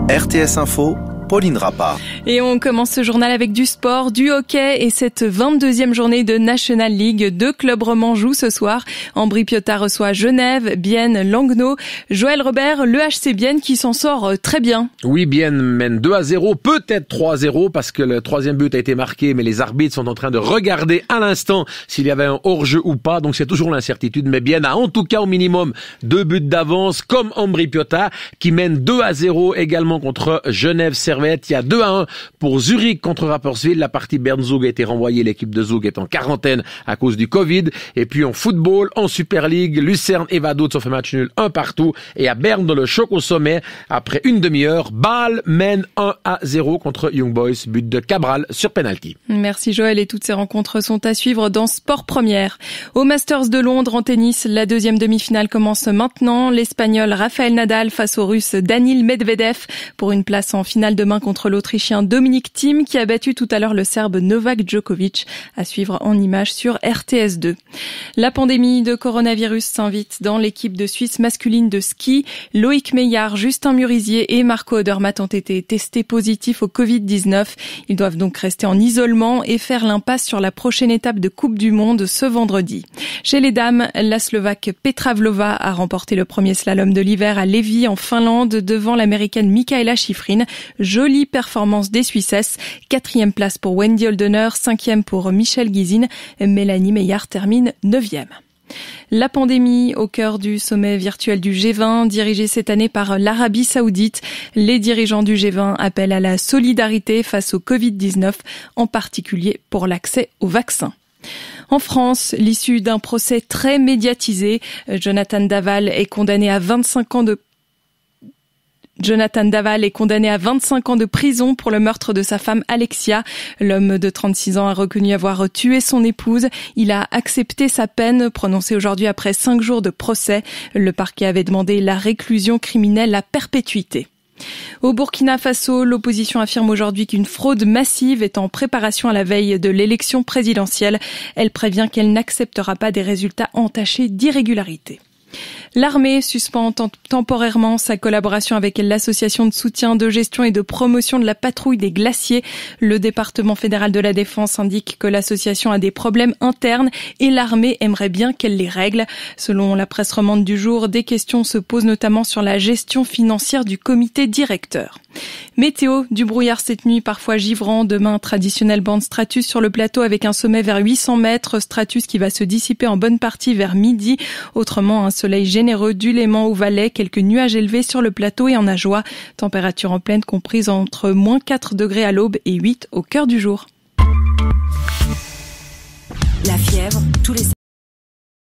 RTS Info, Pauline Rappa. Et on commence ce journal avec du sport, du hockey et cette 22e journée de National League. 2 clubs romans jouent ce soir. Ambri Piotta reçoit Genève, Bienne, Langnau. Joël Robert, le HC Bienne qui s'en sort très bien. Oui, Bienne mène 2-0, peut-être 3-0 parce que le 3e but a été marqué, mais les arbitres sont en train de regarder à l'instant s'il y avait un hors-jeu ou pas. Donc c'est toujours l'incertitude. Mais Bienne a en tout cas au minimum 2 buts d'avance comme Ambri Piotta qui mène 2-0 également contre Genève-Servette. Il y a 2-1 pour Zurich contre Rapperswil. La partie Bern-Zug a été renvoyée. L'équipe de Zug est en quarantaine à cause du Covid. Et puis en football, en Super League, Lucerne et Vaduz ont fait match nul 1 partout. Et à Berne, dans le choc au sommet, après une demi-heure, Bâle mène 1-0 contre Young Boys. But de Cabral sur penalty. Merci Joël, et toutes ces rencontres sont à suivre dans Sport Première. Au Masters de Londres en tennis, la 2e demi-finale commence maintenant. L'Espagnol Rafael Nadal face au Russe Daniil Medvedev pour une place en finale demain contre l'Autrichien Dominic Thiem qui a battu tout à l'heure le Serbe Novak Djokovic. À suivre en images sur RTS2. La pandémie de coronavirus s'invite dans l'équipe de Suisse masculine de ski. Loïc Meillard, Justin Murisier et Marco Odermatt ont été testés positifs au Covid-19. Ils doivent donc rester en isolement et faire l'impasse sur la prochaine étape de Coupe du Monde ce vendredi. Chez les dames, la Slovaque Petra Vlhová a remporté le premier slalom de l'hiver à Levi en Finlande devant l'américaine Mikaela Shiffrin. Jolie performance des Suissesses. 4e place pour Wendy Holdener, 5e pour Michelle Guizine. Mélanie Meillard termine 9e. La pandémie au cœur du sommet virtuel du G20, dirigé cette année par l'Arabie Saoudite. Les dirigeants du G20 appellent à la solidarité face au Covid-19, en particulier pour l'accès aux vaccins. En France, l'issue d'un procès très médiatisé, Jonathan Daval est condamné à 25 ans de prison pour le meurtre de sa femme Alexia. L'homme de 36 ans a reconnu avoir tué son épouse. Il a accepté sa peine, prononcée aujourd'hui après 5 jours de procès. Le parquet avait demandé la réclusion criminelle à perpétuité. Au Burkina Faso, l'opposition affirme aujourd'hui qu'une fraude massive est en préparation à la veille de l'élection présidentielle. Elle prévient qu'elle n'acceptera pas des résultats entachés d'irrégularité. L'armée suspend temporairement sa collaboration avec l'association de soutien, de gestion et de promotion de la patrouille des glaciers. Le département fédéral de la Défense indique que l'association a des problèmes internes et l'armée aimerait bien qu'elle les règle. Selon la presse romande du jour, des questions se posent notamment sur la gestion financière du comité directeur. Météo, du brouillard cette nuit, parfois givrant. Demain, traditionnelle bande stratus sur le plateau avec un sommet vers 800 mètres. Stratus qui va se dissiper en bonne partie vers midi. Autrement, un soleil généreux du Léman au Valais, quelques nuages élevés sur le plateau et en Ajoie. Température en pleine comprise entre -4 degrés à l'aube et 8 au cœur du jour. La fièvre, tous les